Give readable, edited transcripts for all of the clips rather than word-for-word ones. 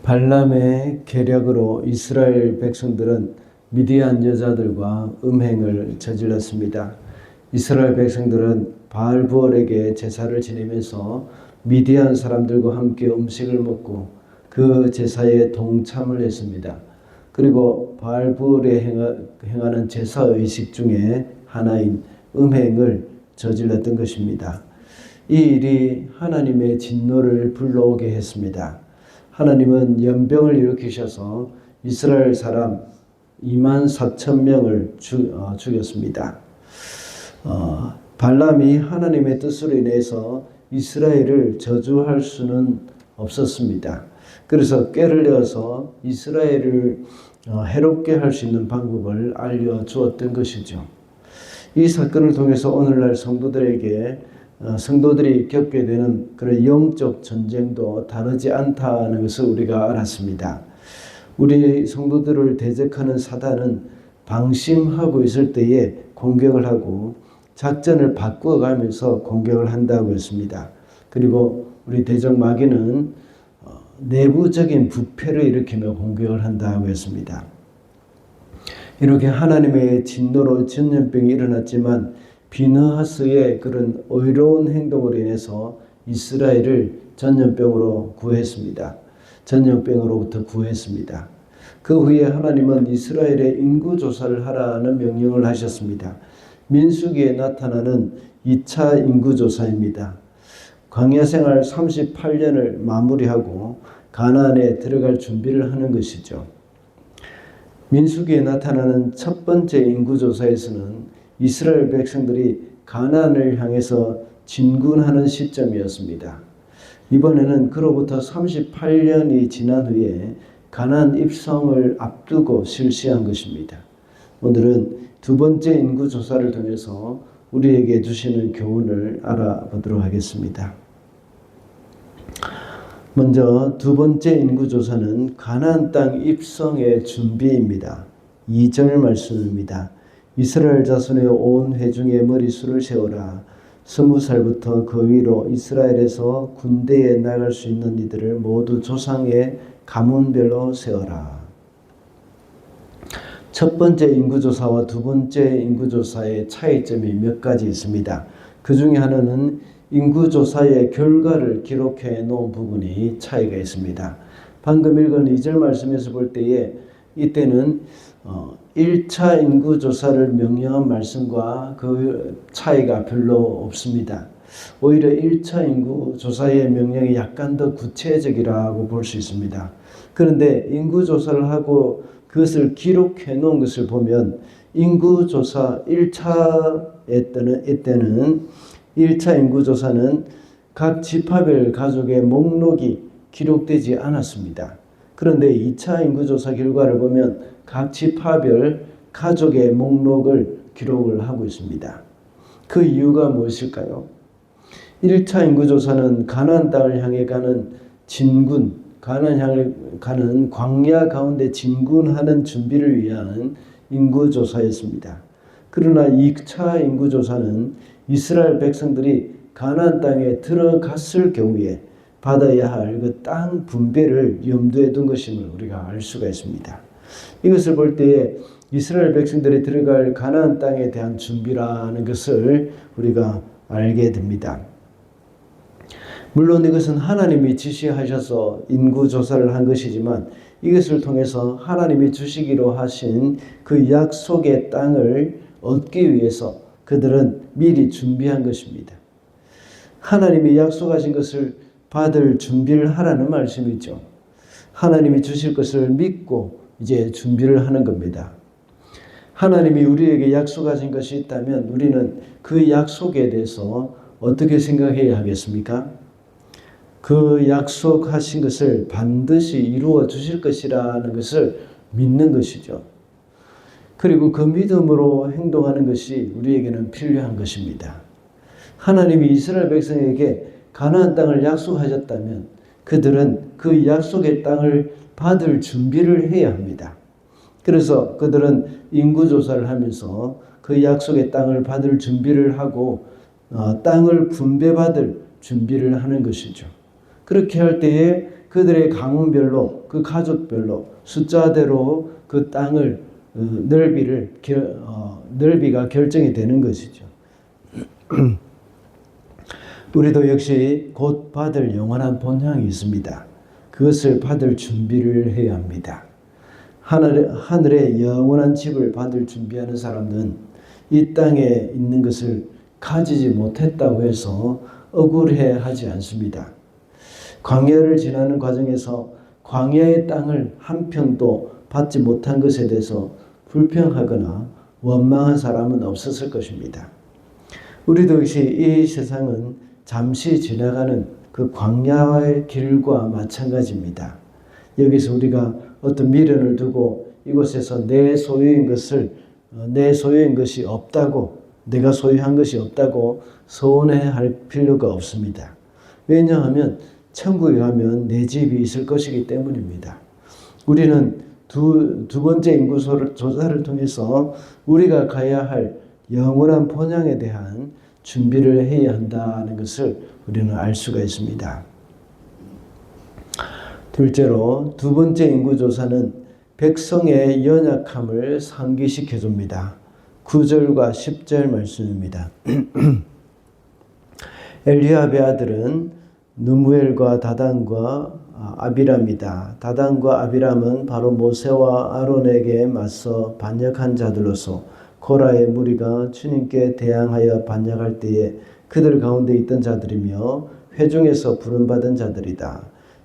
발람의 계략으로 이스라엘 백성들은 미디안 여자들과 음행을 저질렀습니다. 이스라엘 백성들은 바알부올에게 제사를 지내면서 미디안 사람들과 함께 음식을 먹고 그 제사에 동참을 했습니다. 그리고 바알부올에 행하는 제사의식 중에 하나인 음행을 저질렀던 것입니다. 이 일이 하나님의 진노를 불러오게 했습니다. 하나님은 연병을 일으키셔서 이스라엘 사람 24,000명을 죽였습니다. 발람이 하나님의 뜻으로 인해서 이스라엘을 저주할 수는 없었습니다. 그래서 꾀를 내어서 이스라엘을 해롭게 할 수 있는 방법을 알려주었던 것이죠. 이 사건을 통해서 오늘날 성도들이 겪게 되는 그런 영적 전쟁도 다르지 않다는 것을 우리가 알았습니다. 우리 성도들을 대적하는 사단은 방심하고 있을 때에 공격을 하고 작전을 바꾸어가면서 공격을 한다고 했습니다. 그리고 우리 대적 마귀는 내부적인 부패를 일으키며 공격을 한다고 했습니다. 이렇게 하나님의 진노로 전염병이 일어났지만 비느하스의 그런 의로운 행동으로 인해서 이스라엘을 전염병으로부터 구했습니다. 그 후에 하나님은 이스라엘의 인구조사를 하라는 명령을 하셨습니다. 민수기에 나타나는 2차 인구조사입니다. 광야생활 38년을 마무리하고 가나안에 들어갈 준비를 하는 것이죠. 민수기에 나타나는 첫 번째 인구조사에서는 이스라엘 백성들이 가나안을 향해서 진군하는 시점이었습니다. 이번에는 그로부터 38년이 지난 후에 가나안 입성을 앞두고 실시한 것입니다. 오늘은 두 번째 인구조사를 통해서 우리에게 주시는 교훈을 알아보도록 하겠습니다. 먼저 두 번째 인구조사는 가나안 땅 입성의 준비입니다. 2절 말씀입니다. 이스라엘 자손의 온 회중의 머리수를 세우라. 20살부터 그 위로 이스라엘에서 군대에 나갈 수 있는 이들을 모두 조상의 가문별로 세워라. 첫 번째 인구조사와 두 번째 인구조사의 차이점이 몇 가지 있습니다. 그 중에 하나는 인구조사의 결과를 기록해 놓은 부분이 차이가 있습니다. 방금 읽은 2절 말씀에서 볼 때에 이때는 1차 인구조사를 명령한 말씀과 그 차이가 별로 없습니다. 오히려 1차 인구조사의 명령이 약간 더 구체적이라고 볼 수 있습니다. 그런데 인구조사를 하고 그것을 기록해 놓은 것을 보면 인구조사 1차에는 1차 인구조사는 각 지파별 가족의 목록이 기록되지 않았습니다. 그런데 2차 인구조사 결과를 보면 각 지파별 가족의 목록을 기록을 하고 있습니다. 그 이유가 무엇일까요? 1차 인구조사는 가나안 땅을 향해 가는 진군, 가나안 향해 가는 광야 가운데 진군하는 준비를 위한 인구조사였습니다. 그러나 2차 인구조사는 이스라엘 백성들이 가나안 땅에 들어갔을 경우에 받아야 할 그 땅 분배를 염두에 둔 것임을 우리가 알 수가 있습니다. 이것을 볼 때에 이스라엘 백성들이 들어갈 가나안 땅에 대한 준비라는 것을 우리가 알게 됩니다. 물론 이것은 하나님이 지시하셔서 인구조사를 한 것이지만 이것을 통해서 하나님이 주시기로 하신 그 약속의 땅을 얻기 위해서 그들은 미리 준비한 것입니다. 하나님이 약속하신 것을 받을 준비를 하라는 말씀이죠. 하나님이 주실 것을 믿고 이제 준비를 하는 겁니다. 하나님이 우리에게 약속하신 것이 있다면 우리는 그 약속에 대해서 어떻게 생각해야 하겠습니까? 그 약속하신 것을 반드시 이루어 주실 것이라는 것을 믿는 것이죠. 그리고 그 믿음으로 행동하는 것이 우리에게는 필요한 것입니다. 하나님이 이스라엘 백성에게 가나안 땅을 약속하셨다면 그들은 그 약속의 땅을 받을 준비를 해야 합니다. 그래서 그들은 인구조사를 하면서 그 약속의 땅을 받을 준비를 하고 땅을 분배받을 준비를 하는 것이죠. 그렇게 할 때에 그들의 가문별로 그 가족별로 숫자대로 그 땅을 넓이가 결정이 되는 것이죠. 우리도 역시 곧 받을 영원한 본향이 있습니다. 그것을 받을 준비를 해야 합니다. 하늘의 영원한 집을 받을 준비하는 사람은 이 땅에 있는 것을 가지지 못했다고 해서 억울해하지 않습니다. 광야를 지나는 과정에서 광야의 땅을 한 평도 받지 못한 것에 대해서 불평하거나 원망한 사람은 없었을 것입니다. 우리도 역시 이 세상은 잠시 지나가는 그 광야의 길과 마찬가지입니다. 여기서 우리가 어떤 미련을 두고 이곳에서 내 소유인 것이 없다고, 내가 소유한 것이 없다고 서운해할 필요가 없습니다. 왜냐하면 천국에 가면 내 집이 있을 것이기 때문입니다. 우리는 두 번째 인구 조사를 통해서 우리가 가야 할 영원한 본향에 대한 준비를 해야 한다는 것을 우리는 알 수가 있습니다. 둘째로 두 번째 인구조사는 백성의 연약함을 상기시켜 줍니다. 9절과 10절 말씀입니다. 엘리압의 아들은 느무엘과 다단과 아비람이다. 다단과 아비람은 바로 모세와 아론에게 맞서 반역한 자들로서 고라의 무리가 주님께 대항하여 반역할 때에 그들 가운데 있던 자들이며 회중에서 부름받은 자들이다.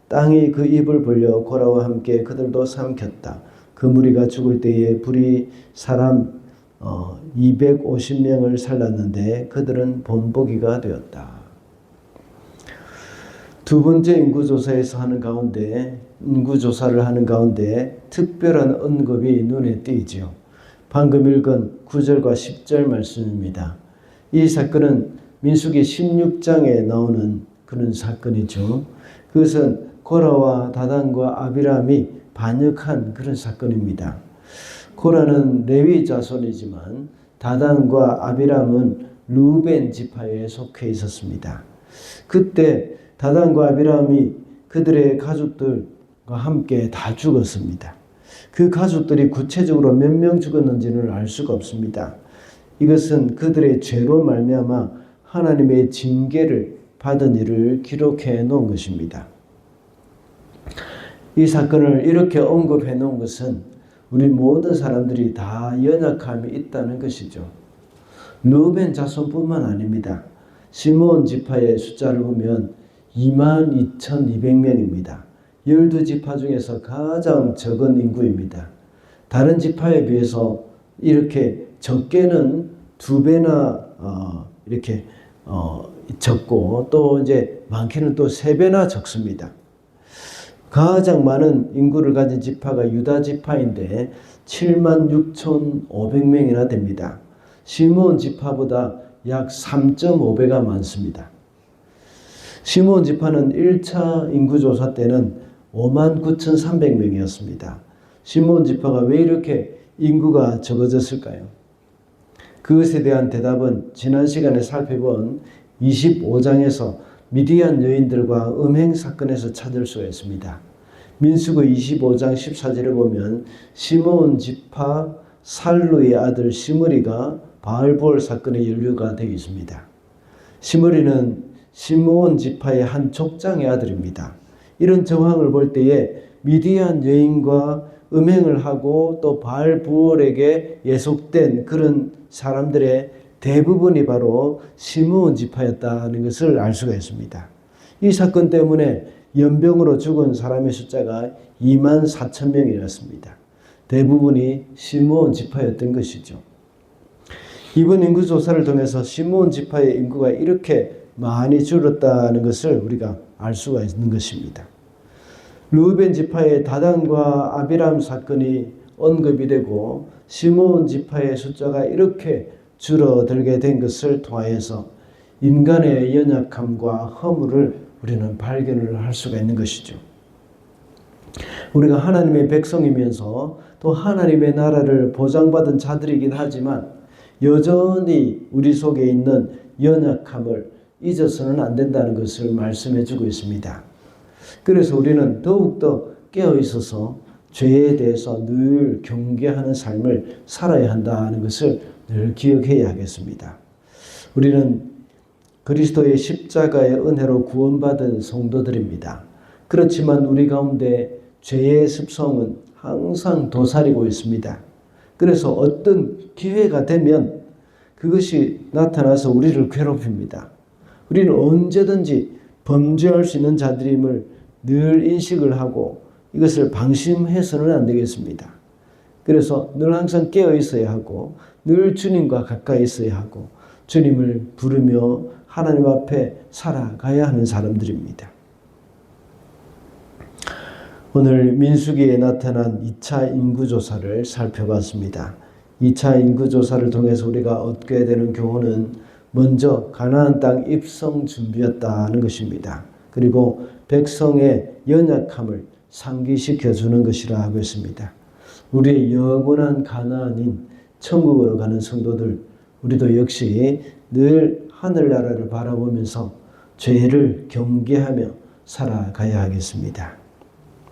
땅이 그 입을 벌려 고라와 함께 그들도 삼켰다. 그 무리가 죽을 때에 불이 사람 250명을 살랐는데 그들은 본보기가 되었다. 두 번째 인구조사를 하는 가운데 특별한 언급이 눈에 띄죠. 방금 읽은 9절과 10절 말씀입니다. 이 사건은 민수기 16장에 나오는 그런 사건이죠. 그것은 고라와 다단과 아비람이 반역한 그런 사건입니다. 고라는 레위 자손이지만 다단과 아비람은 루벤 지파에 속해 있었습니다. 그때 다단과 아비람이 그들의 가족들과 함께 다 죽었습니다. 그 가족들이 구체적으로 몇 명 죽었는지는 알 수가 없습니다. 이것은 그들의 죄로 말미암아 하나님의 징계를 받은 일을 기록해 놓은 것입니다. 이 사건을 이렇게 언급해 놓은 것은 우리 모든 사람들이 다 연약함이 있다는 것이죠. 르우벤 자손뿐만 아닙니다. 시므온 지파의 숫자를 보면 22,200명입니다. 12지파 중에서 가장 적은 인구입니다. 다른 지파에 비해서 이렇게 적게는 2배나 이렇게 적고 또 이제 많게는 또 3배나 적습니다. 가장 많은 인구를 가진 지파가 유다 지파인데 76,500명이나 됩니다. 시므온 지파보다 약 3.5배가 많습니다. 시므온 지파는 1차 인구조사 때는 59,300명이었습니다. 시므온 지파가 왜 이렇게 인구가 적어졌을까요? 그것에 대한 대답은 지난 시간에 살펴본 25장에서 미디안 여인들과 음행 사건에서 찾을 수가 있습니다. 민수기 25장 14절에 보면 시므온 지파 살루의 아들 시므리가 바알볼 사건의 연루가 되어 있습니다. 시므리는 시므온 지파의 한 족장의 아들입니다. 이런 정황을 볼 때에 미디안 여인과 음행을 하고 또 바알부올에게 예속된 그런 사람들의 대부분이 바로 시므온 지파였다는 것을 알 수가 있습니다. 이 사건 때문에 연병으로 죽은 사람의 숫자가 24,000명이었습니다. 대부분이 시므온 지파였던 것이죠. 이번 인구조사를 통해서 시므온 지파의 인구가 이렇게 많이 줄었다는 것을 우리가 알 수가 있는 것입니다. 르우벤 지파의 다단과 아비람 사건이 언급이 되고 시므온 지파의 숫자가 이렇게 줄어들게 된 것을 통하여서 인간의 연약함과 허물을 우리는 발견을 할 수가 있는 것이죠. 우리가 하나님의 백성이면서 또 하나님의 나라를 보장받은 자들이긴 하지만 여전히 우리 속에 있는 연약함을 잊어서는 안 된다는 것을 말씀해 주고 있습니다. 그래서 우리는 더욱더 깨어 있어서 죄에 대해서 늘 경계하는 삶을 살아야 한다는 것을 늘 기억해야 하겠습니다. 우리는 그리스도의 십자가의 은혜로 구원받은 성도들입니다. 그렇지만 우리 가운데 죄의 습성은 항상 도사리고 있습니다. 그래서 어떤 기회가 되면 그것이 나타나서 우리를 괴롭힙니다. 우리는 언제든지 범죄할 수 있는 자들임을 늘 인식을 하고 이것을 방심해서는 안 되겠습니다. 그래서 늘 항상 깨어 있어야 하고 늘 주님과 가까이 있어야 하고 주님을 부르며 하나님 앞에 살아가야 하는 사람들입니다. 오늘 민수기에 나타난 2차 인구조사를 살펴봤습니다. 2차 인구조사를 통해서 우리가 얻게 되는 교훈은 먼저 가나안 땅 입성 준비였다는 것입니다. 그리고 백성의 연약함을 상기시켜 주는 것이라고 했습니다. 우리의 영원한 가나안인 천국으로 가는 성도들, 우리도 역시 늘 하늘나라를 바라보면서 죄를 경계하며 살아가야 하겠습니다.